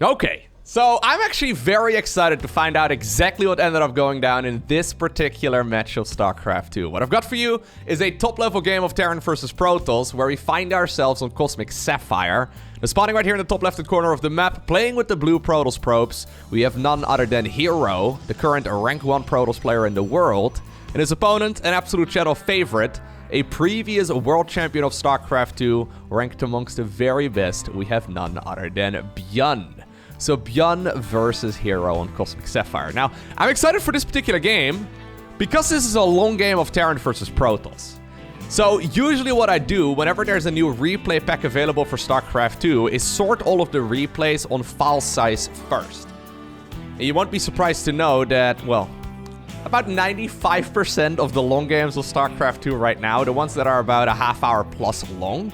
Okay, so I'm actually very excited to find out exactly what ended up going down in this particular match of StarCraft 2. What I've got for you is a top-level game of Terran versus Protoss, where we find ourselves on Cosmic Sapphire. Now, spawning right here in the top left-hand corner of the map, playing with the blue Protoss probes, we have none other than herO, the current rank 1 Protoss player in the world, and his opponent, an absolute shadow favorite, a previous world champion of StarCraft 2, ranked amongst the very best. We have none other than ByuN. So ByuN versus herO on Cosmic Sapphire. Now, I'm excited for this particular game because this is a long game of Terran versus Protoss. So usually what I do whenever there's a new replay pack available for StarCraft 2 is sort all of the replays on file size first. And you won't be surprised to know that, well, about 95% of the long games of StarCraft 2 right now, the ones that are about a half hour plus long,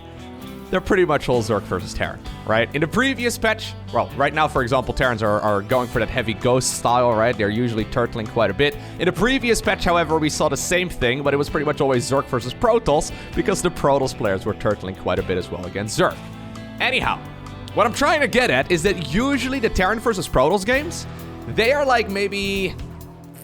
they're pretty much all Zerg versus Terran, right? In the previous patch, well, right now, for example, Terrans are going for that heavy ghost style, right? They're usually turtling quite a bit. In the previous patch, however, we saw the same thing, but it was pretty much always Zerg versus Protoss, because the Protoss players were turtling quite a bit as well against Zerg. Anyhow, what I'm trying to get at is that usually the Terran versus Protoss games, they are like maybe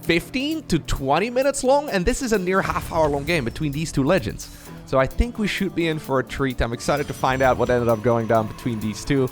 15 to 20 minutes long, and this is a near half-hour long game between these two legends. So I think we should be in for a treat. I'm excited to find out what ended up going down between these two,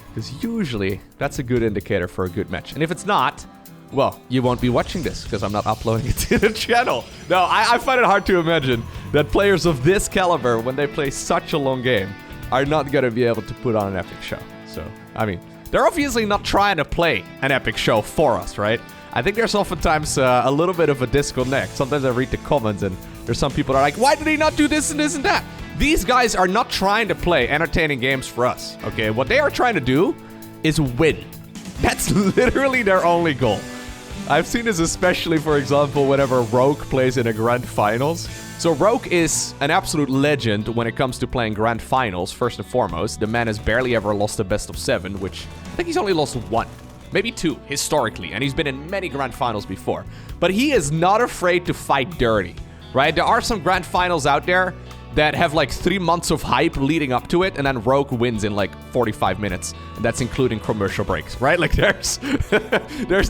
because usually that's a good indicator for a good match. And if it's not, well, you won't be watching this because I'm not uploading it to the channel. No, I find it hard to imagine that players of this caliber, when they play such a long game, are not going to be able to put on an epic show. So, I mean, they're obviously not trying to play an epic show for us, right? I think there's oftentimes a little bit of a disconnect. Sometimes I read the comments and there's some people that are like, why did he not do this and this and that? These guys are not trying to play entertaining games for us, okay? What they are trying to do is win. That's literally their only goal. I've seen this especially, for example, whenever ROKE plays in a grand finals. So ROKE is an absolute legend when it comes to playing grand finals, first and foremost. The man has barely ever lost a best of 7, which I think he's only lost 1. Maybe 2, historically, and he's been in many grand finals before. But he is not afraid to fight dirty, right? There are some grand finals out there that have like 3 months of hype leading up to it, and then ROKE wins in like 45 minutes. And that's including commercial breaks, right? Like there's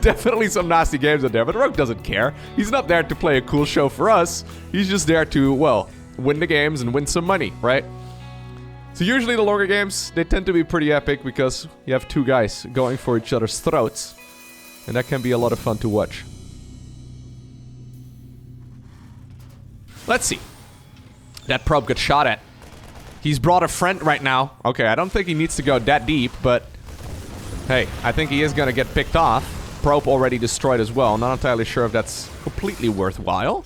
definitely some nasty games out there, but ROKE doesn't care. He's not there to play a cool show for us. He's just there to, well, win the games and win some money, right? So usually the longer games, they tend to be pretty epic because you have 2 guys going for each other's throats. And that can be a lot of fun to watch. Let's see. That probe got shot at. He's brought a friend right now. Okay, I don't think he needs to go that deep, but hey, I think he is going to get picked off. Probe already destroyed as well. Not entirely sure if that's completely worthwhile.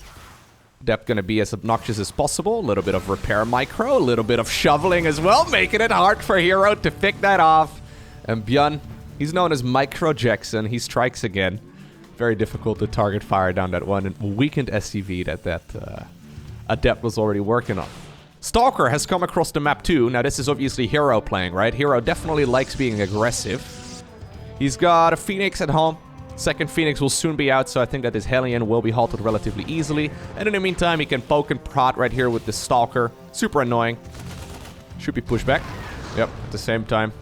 Depth going to be as obnoxious as possible. A little bit of repair micro, a little bit of shoveling as well, making it hard for herO to pick that off. And ByuN, he's known as Micro Jackson. He strikes again. Very difficult to target fire down that one and weakened SCV that Adept was already working on. Stalker has come across the map too. Now this is obviously herO playing, right? herO definitely likes being aggressive. He's got a Phoenix at home. Second Phoenix will soon be out, so I think that this Hellion will be halted relatively easily. And in the meantime, he can poke and prod right here with the Stalker. Super annoying. Should be pushed back. Yep, at the same time,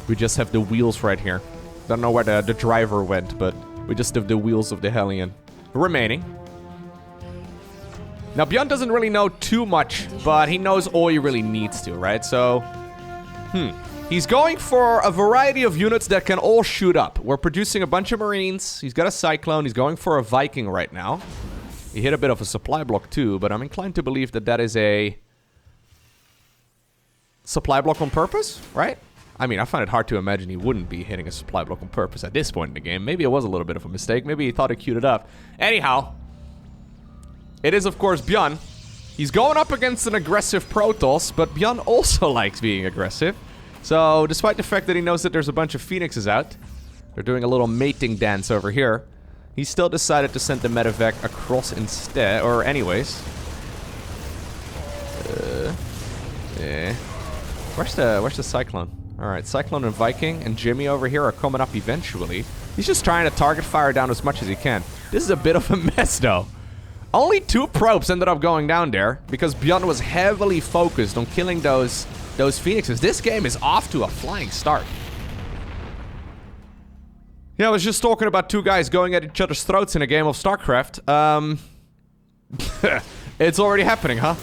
we just have the wheels right here. Don't know where the driver went, but we just have the wheels of the Hellion remaining. Now, ByuN doesn't really know too much, but he knows all he really needs to, right? So, he's going for a variety of units that can all shoot up. We're producing a bunch of Marines. He's got a Cyclone. He's going for a Viking right now. He hit a bit of a supply block too, but I'm inclined to believe that that is a supply block on purpose, right? I mean, I find it hard to imagine he wouldn't be hitting a supply block on purpose at this point in the game. Maybe it was a little bit of a mistake. Maybe he thought he queued it up. Anyhow, it is, of course, ByuN. He's going up against an aggressive Protoss, but ByuN also likes being aggressive. So, despite the fact that he knows that there's a bunch of Phoenixes out, they're doing a little mating dance over here, he still decided to send the medevac across instead, or anyways. Yeah. Where's the Cyclone? Alright, Cyclone and Viking and Jimmy over here are coming up eventually. He's just trying to target fire down as much as he can. This is a bit of a mess, though. Only 2 probes ended up going down there, because ByuN was heavily focused on killing those Phoenixes. This game is off to a flying start. Yeah, I was just talking about two guys going at each other's throats in a game of StarCraft. It's already happening, huh?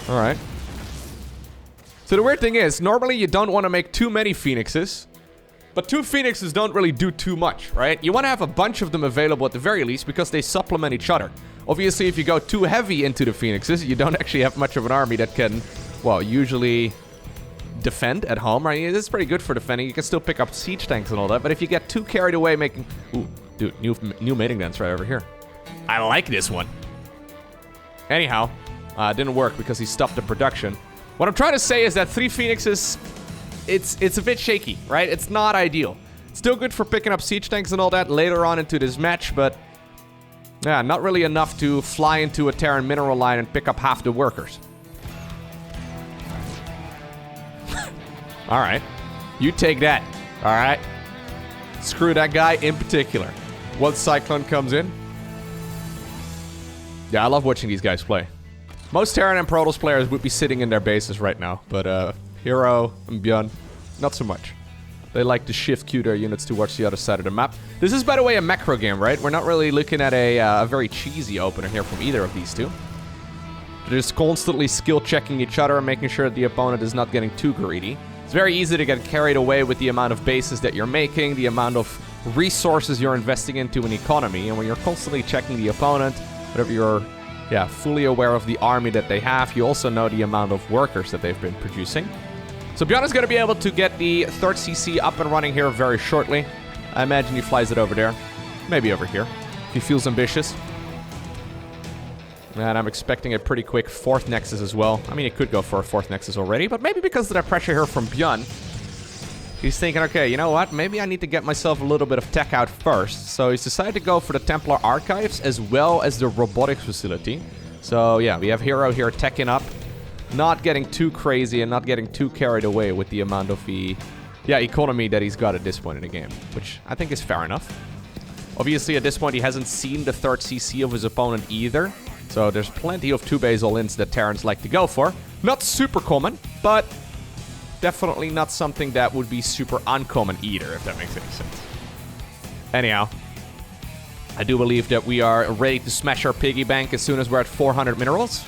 Alright. So the weird thing is, normally you don't want to make too many Phoenixes. But 2 Phoenixes don't really do too much, right? You want to have a bunch of them available at the very least because they supplement each other. Obviously, if you go too heavy into the Phoenixes, you don't actually have much of an army that can, well, usually defend at home, right? It's pretty good for defending. You can still pick up siege tanks and all that, but if you get too carried away making... Ooh, dude, new mating dance right over here. I like this one. Anyhow, didn't work because he stopped the production. What I'm trying to say is that 3 Phoenixes, it's a bit shaky, right? It's not ideal. Still good for picking up siege tanks and all that later on into this match, but yeah, not really enough to fly into a Terran mineral line and pick up half the workers. Alright. You take that. Alright. Screw that guy in particular. Once Cyclone comes in. Yeah, I love watching these guys play. Most Terran and Protoss players would be sitting in their bases right now, but herO and ByuN, not so much. They like to shift queue their units towards the other side of the map. This is, by the way, a macro game, right? We're not really looking at a very cheesy opener here from either of these two. They're just constantly skill checking each other and making sure that the opponent is not getting too greedy. It's very easy to get carried away with the amount of bases that you're making, the amount of resources you're investing into an economy, and when you're constantly checking the opponent, whatever you're fully aware of the army that they have, you also know the amount of workers that they've been producing. So ByuN is going to be able to get the 3rd CC up and running here very shortly. I imagine he flies it over there. Maybe over here. If he feels ambitious. And I'm expecting a pretty quick 4th Nexus as well. I mean, he could go for a 4th Nexus already, but maybe because of that pressure here from ByuN, he's thinking, okay, you know what? Maybe I need to get myself a little bit of tech out first. So he's decided to go for the Templar Archives as well as the robotics facility. So yeah, we have herO here teching up. Not getting too crazy and not getting too carried away with the amount of the economy that he's got at this point in the game, which I think is fair enough. Obviously, at this point, he hasn't seen the 3rd CC of his opponent either. So there's plenty of 2-base all-ins that Terrans like to go for. Not super common, but definitely not something that would be super uncommon either, if that makes any sense. Anyhow, I do believe that we are ready to smash our piggy bank as soon as we're at 400 minerals.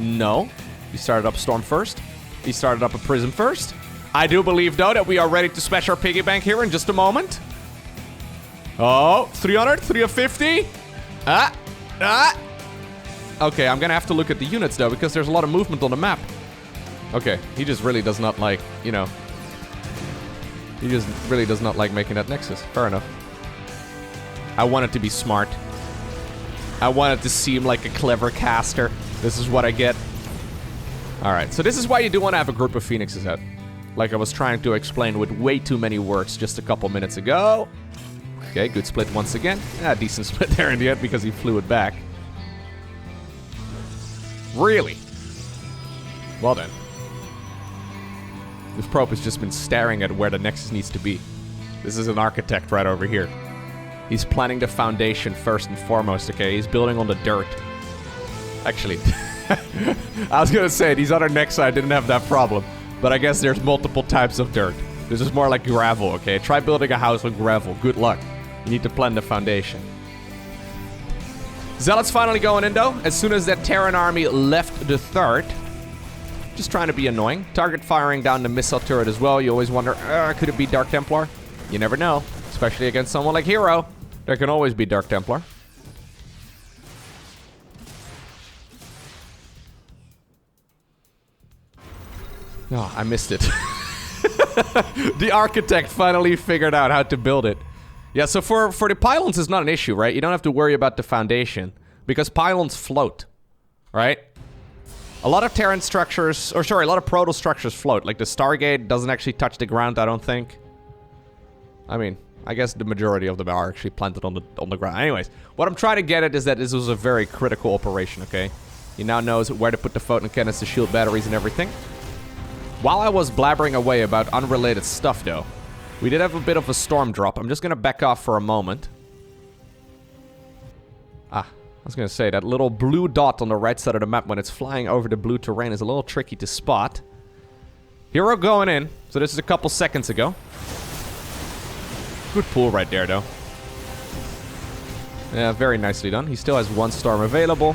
No. He started up Storm first. He started up a Prism first. I do believe, though, that we are ready to smash our piggy bank here in just a moment. Oh, 300, 350. Okay, I'm gonna have to look at the units, though, because there's a lot of movement on the map. Okay, he just really does not like, you know... He just really does not like making that Nexus. Fair enough. I want it to be smart. I want it to seem like a clever caster. This is what I get. Alright, so this is why you do want to have a group of Phoenixes out. Like I was trying to explain with way too many words just a couple minutes ago. Okay, good split once again. Yeah, decent split there in the end because he flew it back. Really? Well then. This probe has just been staring at where the Nexus needs to be. This is an architect right over here. He's planning the foundation first and foremost, okay? He's building on the dirt. Actually, I was gonna say, these other Nexi didn't have that problem. But I guess there's multiple types of dirt. This is more like gravel, okay? Try building a house with gravel. Good luck. You need to plan the foundation. Zealot's finally going in, though. As soon as that Terran army left the 3rd. Just trying to be annoying. Target firing down the missile turret as well. You always wonder, could it be Dark Templar? You never know. Especially against someone like herO. There can always be Dark Templar. Oh, I missed it. The architect finally figured out how to build it. Yeah, so for the pylons, it's not an issue, right? You don't have to worry about the foundation because pylons float, right? A lot of Terran structures, or sorry, a lot of Protoss structures float. Like the Stargate doesn't actually touch the ground, I don't think. I mean, I guess the majority of them are actually planted on the ground. Anyways, what I'm trying to get at is that this was a very critical operation, okay? He now knows where to put the photon cannons, the shield batteries, and everything. While I was blabbering away about unrelated stuff, though, we did have a bit of a storm drop. I'm just gonna back off for a moment. I was gonna say, that little blue dot on the right side of the map when it's flying over the blue terrain is a little tricky to spot. herO going in. So this is a couple seconds ago. Good pull right there, though. Yeah, very nicely done. He still has one storm available.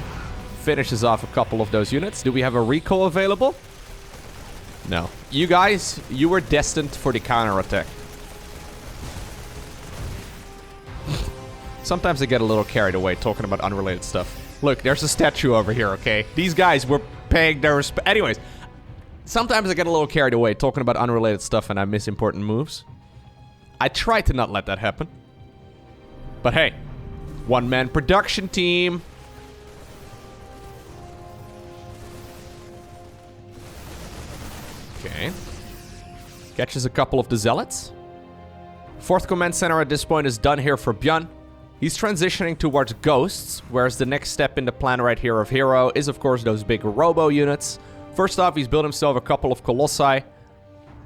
Finishes off a couple of those units. Do we have a recall available? No. You guys, you were destined for the counterattack. Sometimes I get a little carried away talking about unrelated stuff. Look, there's a statue over here, okay? These guys were paying their respect. Anyways, sometimes I get a little carried away talking about unrelated stuff and I miss important moves. I try to not let that happen. But hey, one-man production team. Okay. Catches a couple of the zealots. Fourth command center at this point is done here for ByuN. He's transitioning towards ghosts, whereas the next step in the plan right here of herO is, of course, those big robo units. First off, he's built himself a couple of colossi,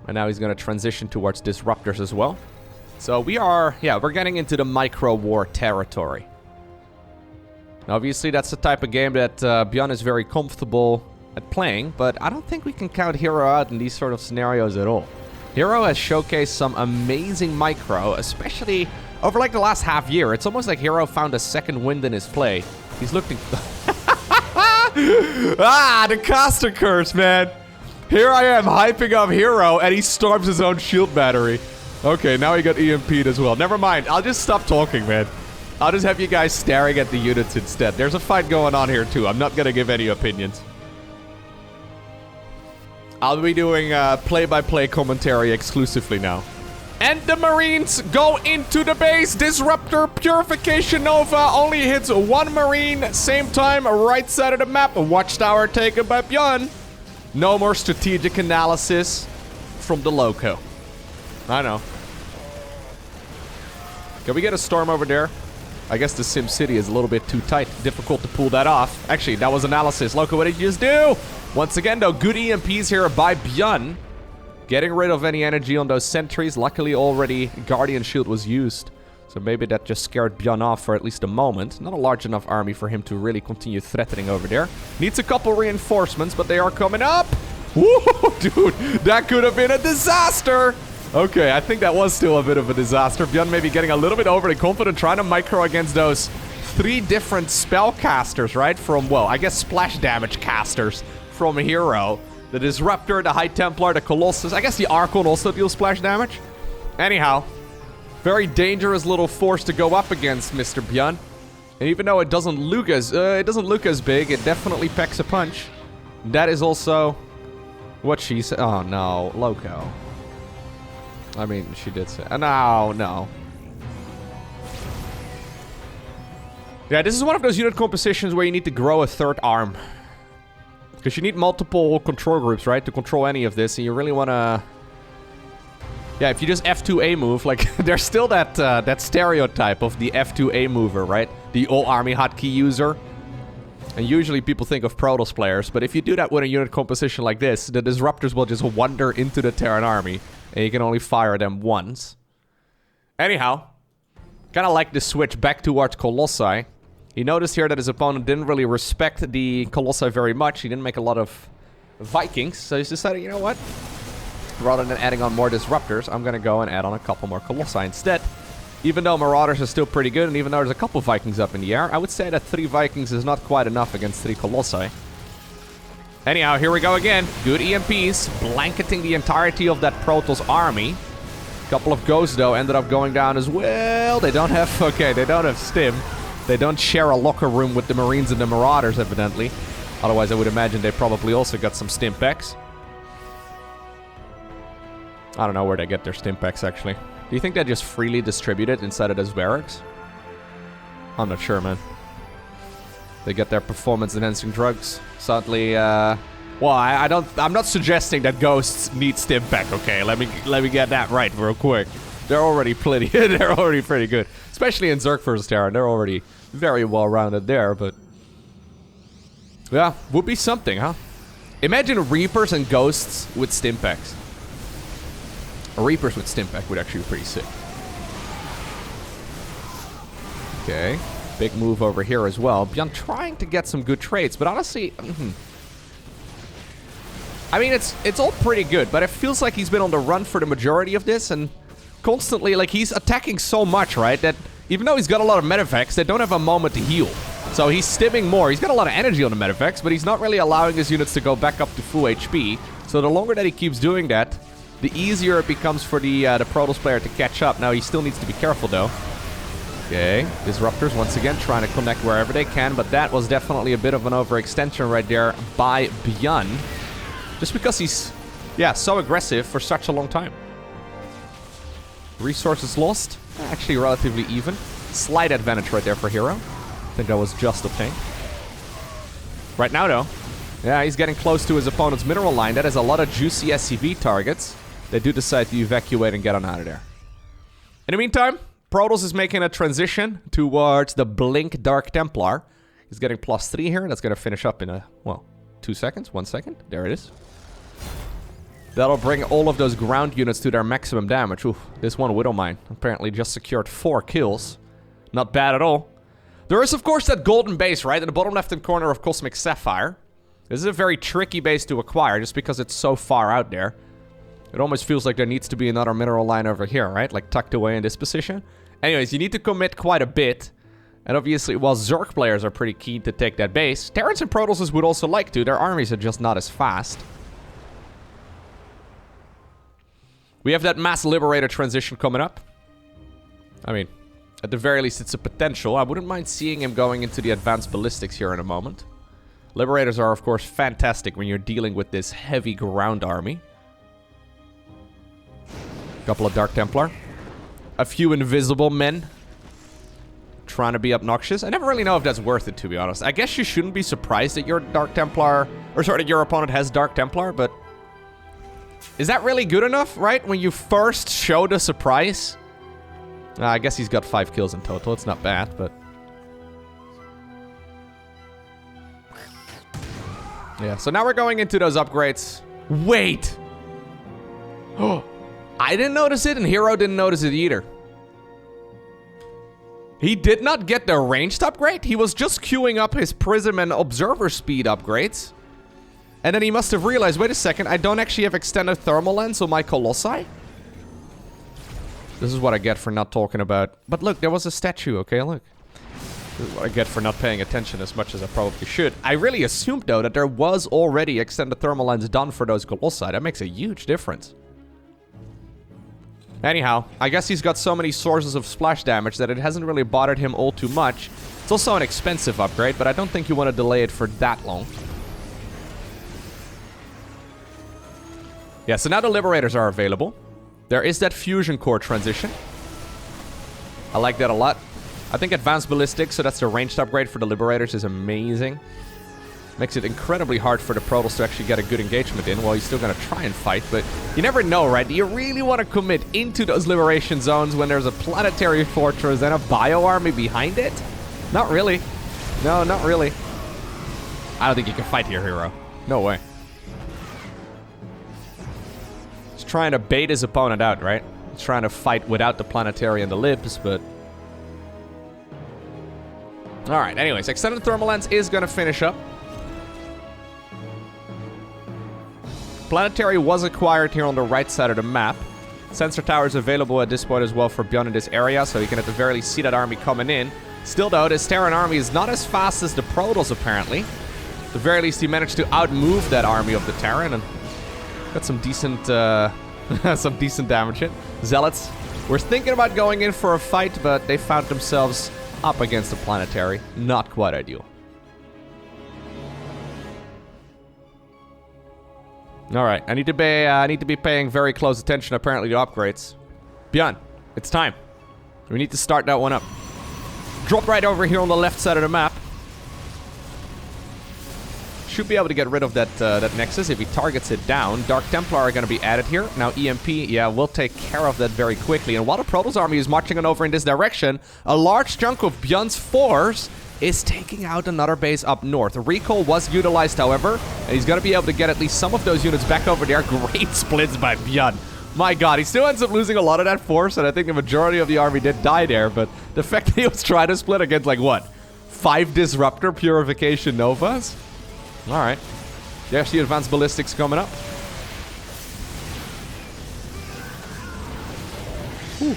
and now he's going to transition towards disruptors as well. So we're getting into the micro-war territory. Now, obviously, that's the type of game that ByuN is very comfortable at playing, but I don't think we can count herO out in these sort of scenarios at all. herO has showcased some amazing micro, especially over like the last half year. It's almost like herO found a second wind in his play. He's looking... the caster curse, man. Here I am hyping up herO, and he storms his own shield battery. Okay, now he got EMP'd as well. Never mind. I'll just stop talking, man. I'll just have you guys staring at the units instead. There's a fight going on here, too. I'm not going to give any opinions. I'll be doing play-by-play commentary exclusively now. And the Marines go into the base. Disruptor Purification Nova only hits one Marine. Same time, right side of the map. A watchtower taken by ByuN. No more strategic analysis from the Lowko. I know. Can we get a storm over there? I guess the Sim City is a little bit too tight. Difficult to pull that off. Actually, that was analysis. Lowko, what did you just do? Once again, though, good EMPs here by ByuN. Getting rid of any energy on those sentries. Luckily, already Guardian Shield was used. So maybe that just scared ByuN off for at least a moment. Not a large enough army for him to really continue threatening over there. Needs a couple reinforcements, but they are coming up. Woo, dude, that could have been a disaster. Okay, I think that was still a bit of a disaster. ByuN maybe getting a little bit overly confident, trying to micro against those 3 different spellcasters, right? From, well, I guess splash damage casters from herO. The Disruptor, the High Templar, the Colossus. I guess the Archon also deals splash damage. Anyhow, very dangerous little force to go up against, Mr. ByuN. And even though it doesn't look as big, it definitely packs a punch. That is also what she said. Oh no, Lowko. I mean, she did say. No. Yeah, this is one of those unit compositions where you need to grow a third arm. Because you need multiple control groups, right? To control any of this. And you really want to... Yeah, if you just F2A move, like, there's still that stereotype of the F2A mover, right? The all-army hotkey user. And usually people think of Protoss players. But if you do that with a unit composition like this, the Disruptors will just wander into the Terran army. And you can only fire them once. Anyhow, kind of like the switch back towards Colossi. He noticed here that his opponent didn't really respect the Colossi very much. He didn't make a lot of Vikings. So he's decided, you know what? Rather than adding on more Disruptors, I'm going to go and add on a couple more Colossi instead. Even though Marauders are still pretty good, and even though there's a couple Vikings up in the air, I would say that 3 Vikings is not quite enough against 3 Colossi. Anyhow, here we go again. Good EMPs, blanketing the entirety of that Protoss army. A couple of Ghosts, though, ended up going down as well. They don't have... Okay, they don't have Stim. They don't share a locker room with the Marines and the Marauders, evidently. Otherwise, I would imagine they probably also got some Stim packs. I don't know where they get their Stim packs, actually. Do you think they just freely distribute it inside of those barracks? I'm not sure, man. They get their performance-enhancing drugs. Sadly, well, I'm not suggesting that Ghosts need Stim pack, okay? Let me get that right real quick. They're already they're already pretty good. Especially in Zerg vs. Terran. They're already very well-rounded there, but... Yeah, would be something, huh? Imagine Reapers and Ghosts with Stim packs. Reapers with Stim pack would actually be pretty sick. Okay. Big move over here as well. ByuN trying to get some good trades, but honestly... I mean, it's all pretty good, but it feels like he's been on the run for the majority of this, and constantly, like, he's attacking so much, right? That even though he's got a lot of medeffects, they don't have a moment to heal. So he's stimming more. He's got a lot of energy on the medeffects, but he's not really allowing his units to go back up to full HP. So the longer that he keeps doing that, the easier it becomes for the Protoss player to catch up. Now, he still needs to be careful, though. Okay, Disruptors once again trying to connect wherever they can, but that was definitely a bit of an overextension right there by ByuN. Just because he's, yeah, so aggressive for such a long time. Resources lost, actually relatively even. Slight advantage right there for herO. I think that was just obtained. Right now, though, yeah, he's getting close to his opponent's mineral line. That is a lot of juicy SCV targets. They do decide to evacuate and get on out of there. In the meantime, Protoss is making a transition towards the Blink Dark Templar. He's getting +3 here. That's going to finish up in a, well, 2 seconds, 1 second. There it is. That'll bring all of those ground units to their maximum damage. Oof, this one Widowmine apparently just secured 4 kills. Not bad at all. There is, of course, that golden base, right? In the bottom left-hand corner of Cosmic Sapphire. This is a very tricky base to acquire just because it's so far out there. It almost feels like there needs to be another mineral line over here, right? Like tucked away in this position. Anyways, you need to commit quite a bit. And obviously, while Zerg players are pretty keen to take that base, Terrans and Protosses would also like to. Their armies are just not as fast. We have that Mass Liberator transition coming up. I mean, at the very least, it's a potential. I wouldn't mind seeing him going into the Advanced Ballistics here in a moment. Liberators are, of course, fantastic when you're dealing with this heavy ground army. Couple of Dark Templar. A few Invisible Men. Trying to be obnoxious. I never really know if that's worth it, to be honest. I guess you shouldn't be surprised that your Dark Templar... Or sorry, that your opponent has Dark Templar, but... Is that really good enough, right? When you first show the surprise? I guess he's got 5 kills in total. It's not bad, but... Yeah, so now we're going into those upgrades. Wait! Oh, I didn't notice it, and herO didn't notice it either. He did not get the ranged upgrade. He was just queuing up his Prism and Observer speed upgrades. And then he must have realized, wait a second, I don't actually have extended thermal lens on my Colossi. This is what I get for not talking about... But look, there was a statue, okay, look. This is what I get for not paying attention as much as I probably should. I really assumed, though, that there was already extended thermal lens done for those Colossi. That makes a huge difference. Anyhow, I guess he's got so many sources of splash damage that it hasn't really bothered him all too much. It's also an expensive upgrade, but I don't think you want to delay it for that long. Yeah, so now the Liberators are available. There is that Fusion Core transition. I like that a lot. I think Advanced Ballistics, so that's the ranged upgrade for the Liberators, is amazing. Makes it incredibly hard for the Protoss to actually get a good engagement in. Well, he's still going to try and fight, but you never know, right? Do you really want to commit into those liberation zones when there's a planetary fortress and a bio army behind it? Not really. No, not really. I don't think you can fight here, herO. No way. He's trying to bait his opponent out, right? He's trying to fight without the planetary and the libs, but... Alright, anyways, Extended Thermal Lens is going to finish up. Planetary was acquired here on the right side of the map. Sensor tower is available at this point as well for ByuN in this area, so you can at the very least see that army coming in. Still, though, this Terran army is not as fast as the Protoss, apparently. At the very least, he managed to outmove that army of the Terran and got some decent, some decent damage hit. Zealots were thinking about going in for a fight, but they found themselves up against the planetary. Not quite ideal. Alright, I need to be paying very close attention, apparently, to upgrades. ByuN, it's time. We need to start that one up. Drop right over here on the left side of the map. Should be able to get rid of that Nexus if he targets it down. Dark Templar are going to be added here. Now EMP, yeah, we'll take care of that very quickly. And while the Protoss army is marching on over in this direction, a large chunk of ByuN's force is taking out another base up north. Recall was utilized, however, and he's going to be able to get at least some of those units back over there. Great splits by ByuN. My god, he still ends up losing a lot of that force, and I think the majority of the army did die there, but the fact that he was trying to split against, like, what? 5 Disruptor Purification Novas? Alright. There's the Advanced Ballistics coming up. Whew.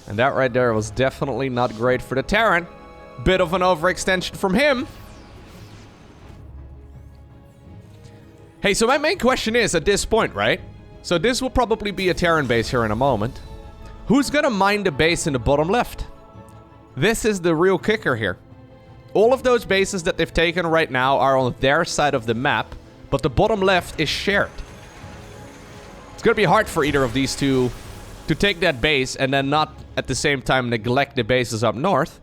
And that right there was definitely not great for the Terran. Bit of an overextension from him. Hey, so my main question is, at this point, right? So this will probably be a Terran base here in a moment. Who's gonna mine the base in the bottom left? This is the real kicker here. All of those bases that they've taken right now are on their side of the map, but the bottom left is shared. It's gonna be hard for either of these two to take that base and then not at the same time neglect the bases up north.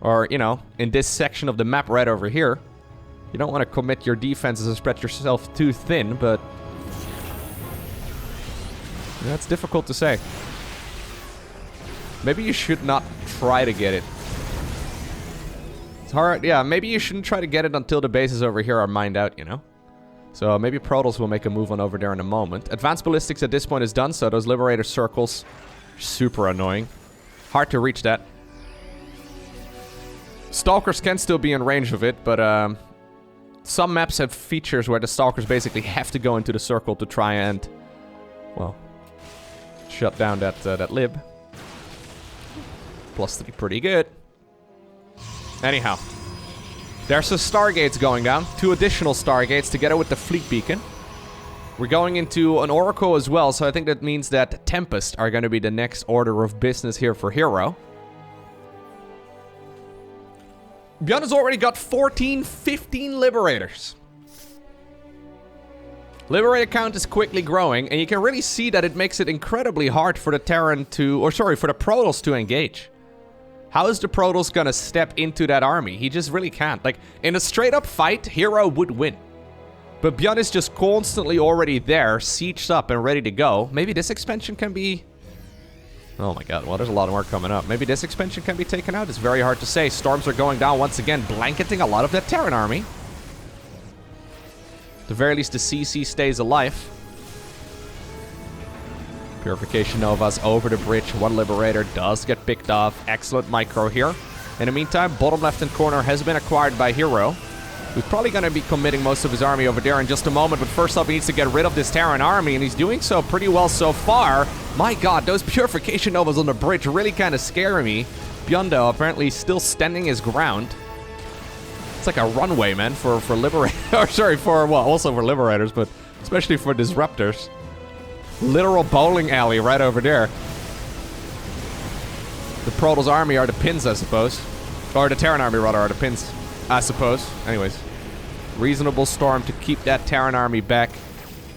Or, you know, in this section of the map right over here. You don't want to commit your defenses and spread yourself too thin, but that's difficult to say. Maybe you should not try to get it. It's hard. Yeah, maybe you shouldn't try to get it until the bases over here are mined out, you know? So maybe Protoss will make a move on over there in a moment. Advanced ballistics at this point is done, so those liberator circles are super annoying. Hard to reach that. Stalkers can still be in range of it, but some maps have features where the Stalkers basically have to go into the circle to try and, well, shut down that lib. +3, pretty good. Anyhow, there's the Stargates going down. 2 additional Stargates together with the Fleet Beacon. We're going into an Oracle as well, so I think that means that Tempest are going to be the next order of business here for herO. ByuN has already got 14, 15 Liberators. Liberator count is quickly growing, and you can really see that it makes it incredibly hard for the Terran to, or sorry, for the Protoss to engage. How is the Protoss gonna step into that army? He just really can't. Like, in a straight-up fight, herO would win. But ByuN is just constantly already there, sieged up and ready to go. Maybe this expansion can be... Oh my god, well, there's a lot more coming up. Maybe this expansion can be taken out? It's very hard to say. Storms are going down once again, blanketing a lot of that Terran army. At the very least, the CC stays alive. Purification Novas over the bridge. 1 Liberator does get picked off. Excellent micro here. In the meantime, bottom left-hand corner has been acquired by herO. He's probably going to be committing most of his army over there in just a moment, but first up he needs to get rid of this Terran army, and he's doing so pretty well so far. My god, those Purification Novas on the bridge really kind of scare me. ByuN, though, apparently still standing his ground. It's like a runway, man, for Liberators. Or sorry, for, well, also for Liberators, but especially for Disruptors. Literal bowling alley right over there. The Protoss army are the pins, I suppose. Or the Terran army, rather, are the pins, I suppose. Anyways, reasonable storm to keep that Terran army back.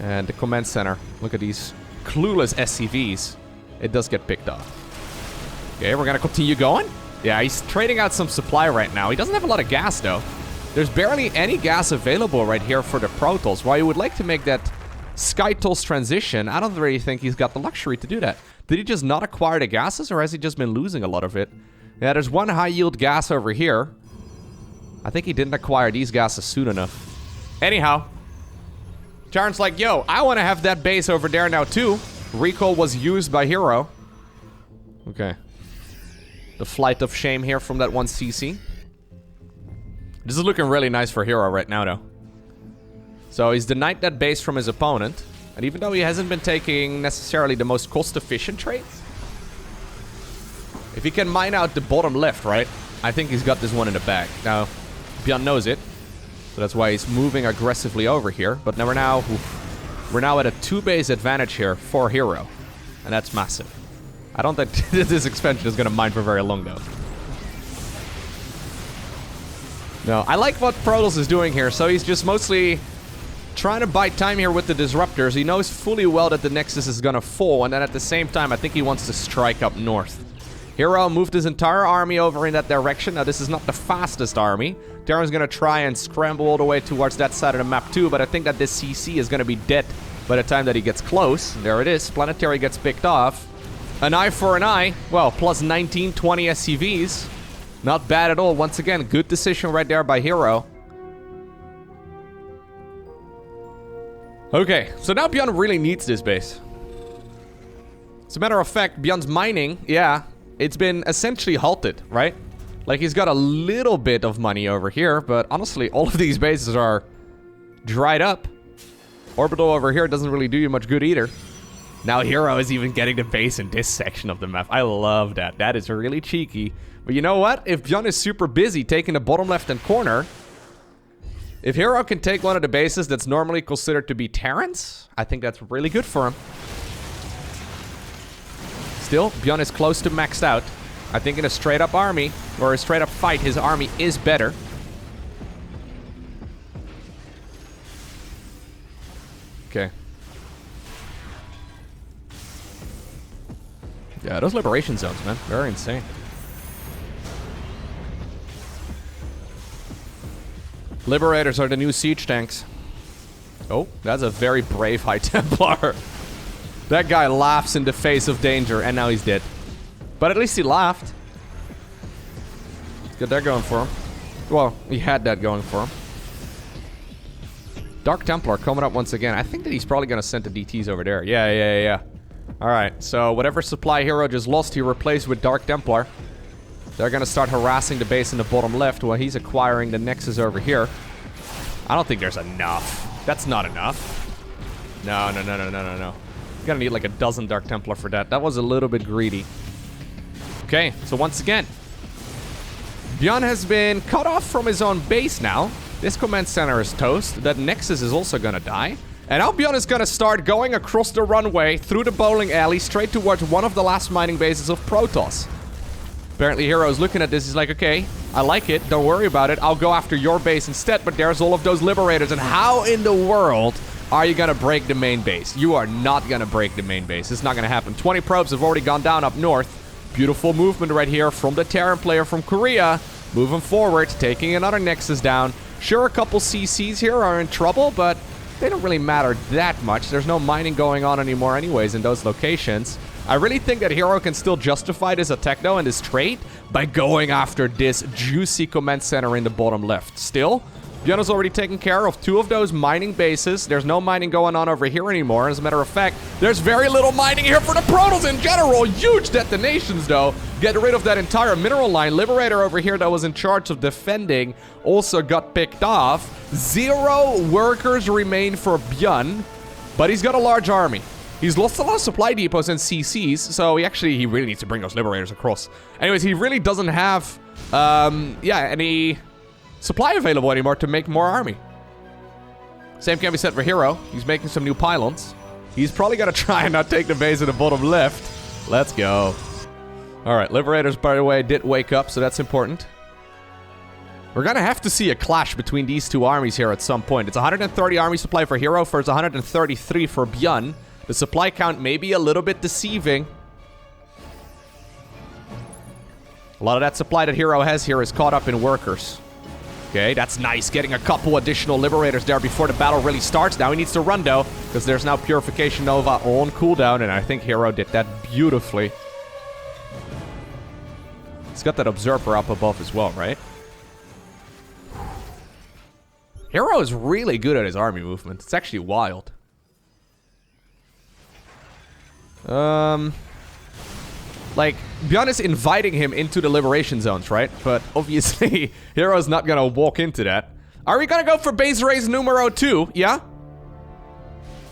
And the command center. Look at these clueless SCVs. It does get picked off. Okay, we're gonna continue going. Yeah, he's trading out some supply right now. He doesn't have a lot of gas, though. There's barely any gas available right here for the Protoss. While you would like to make that SkyToss transition, I don't really think he's got the luxury to do that. Did he just not acquire the gases, or has he just been losing a lot of it? Yeah, there's 1 high-yield gas over here. I think he didn't acquire these gases soon enough. Anyhow, Terran's like, yo, I want to have that base over there now, too. Recall was used by herO. Okay. The flight of shame here from that 1 CC. This is looking really nice for herO right now, though. So he's denied that base from his opponent. And even though he hasn't been taking necessarily the most cost-efficient trades, if he can mine out the bottom left, right, I think he's got this one in the bag. Now, ByuN knows it, so that's why he's moving aggressively over here. But now we're now at a 2-base advantage here for herO, and that's massive. I don't think this expansion is going to mine for very long, though. No, I like what Protoss is doing here. So he's just mostly trying to buy time here with the Disruptors. He knows fully well that the Nexus is gonna fall, and then at the same time, I think he wants to strike up north. herO moved his entire army over in that direction. Now, this is not the fastest army. Terran's gonna try and scramble all the way towards that side of the map too, but I think that this CC is gonna be dead by the time that he gets close. There it is. Planetary gets picked off. An eye for an eye. Well, plus 19, 20 SCVs. Not bad at all. Once again, good decision right there by herO. Okay, so now ByuN really needs this base. As a matter of fact, ByuN's mining, yeah, it's been essentially halted, right? Like, he's got a little bit of money over here, but honestly, all of these bases are dried up. Orbital over here doesn't really do you much good either. Now herO is even getting the base in this section of the map. I love that. That is really cheeky. But you know what? If ByuN is super busy taking the bottom left-hand corner, if herO can take one of the bases that's normally considered to be Terrans, I think that's really good for him. Still, ByuN is close to maxed out. I think in a straight-up army, or a straight-up fight, his army is better. Okay. Yeah, those liberation zones, man. Very insane. Liberators are the new siege tanks. Oh, that's a very brave High Templar. That guy laughs in the face of danger, and now he's dead. But at least he laughed. He's got that going for him. Well, he had that going for him. Dark Templar coming up once again. I think that he's probably going to send the DTs over there. Yeah. Alright, so whatever supply herO just lost, he replaced with Dark Templar. They're going to start harassing the base in the bottom left while he's acquiring the Nexus over here. I don't think there's enough. That's not enough. No. You're gonna need like a dozen Dark Templar for that. That was a little bit greedy. Okay, so once again, ByuN has been cut off from his own base now. This command center is toast. That Nexus is also gonna die. And now ByuN is gonna start going across the runway, through the bowling alley, straight towards one of the last mining bases of Protoss. Apparently herO is looking at this, he's like, okay, I like it, don't worry about it, I'll go after your base instead, but there's all of those liberators, and how in the world are you gonna break the main base? You are not gonna break the main base, it's not gonna happen. 20 probes have already gone down up north. Beautiful movement right here from the Terran player from Korea. Moving forward, taking another Nexus down. Sure, a couple CCs here are in trouble, but they don't really matter that much. There's no mining going on anymore anyways in those locations. I really think that herO can still justify this attack though and this trade by going after this juicy command center in the bottom left. Still, ByuN has already taken care of 2 of those mining bases. There's no mining going on over here anymore. As a matter of fact, there's very little mining here for the Protoss in general. Huge detonations though. Get rid of that entire mineral line. Liberator over here that was in charge of defending also got picked off. 0 workers remain for ByuN, but he's got a large army. He's lost a lot of supply depots and CCs, so he really needs to bring those liberators across. Anyways, he really doesn't have, any supply available anymore to make more army. Same can be said for herO. He's making some new pylons. He's probably gonna try and not take the base in the bottom left. Let's go. All right, liberators, by the way, did wake up, so that's important. We're gonna have to see a clash between these 2 armies here at some point. It's 130 army supply for herO versus 133 for ByuN. The supply count may be a little bit deceiving. A lot of that supply that herO has here is caught up in workers. Okay, that's nice. Getting a couple additional liberators there before the battle really starts. Now he needs to run though, because there's now Purification Nova on cooldown, and I think herO did that beautifully. He's got that Observer up above as well, right? herO is really good at his army movement. It's actually wild. Like, ByuN is inviting him into the liberation zones, right? But obviously, herO's not gonna walk into that. Are we gonna go for base raise numero 2? Yeah?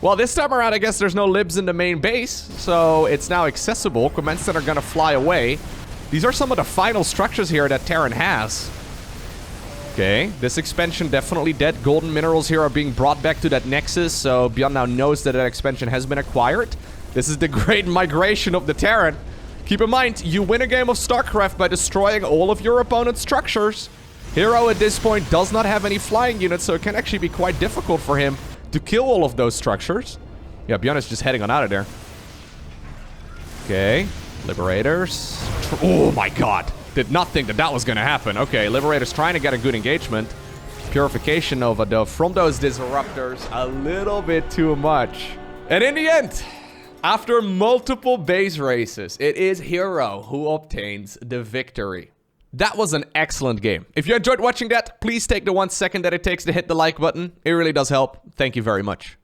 Well, this time around, I guess there's no libs in the main base, so it's now accessible. Comments that are gonna fly away. These are some of the final structures here that Terran has. Okay, this expansion definitely dead. Golden minerals here are being brought back to that Nexus, so ByuN now knows that that expansion has been acquired. This is the great migration of the Terran. Keep in mind, you win a game of StarCraft by destroying all of your opponent's structures. herO at this point does not have any flying units, so it can actually be quite difficult for him to kill all of those structures. Yeah, ByuN is just heading on out of there. Okay, Liberators. Oh my god. Did not think that that was gonna happen. Okay, Liberators trying to get a good engagement. Purification Nova, though, from those Disruptors, a little bit too much. And in the end, after multiple base races, it is herO who obtains the victory. That was an excellent game. If you enjoyed watching that, please take the 1 second that it takes to hit the like button. It really does help. Thank you very much.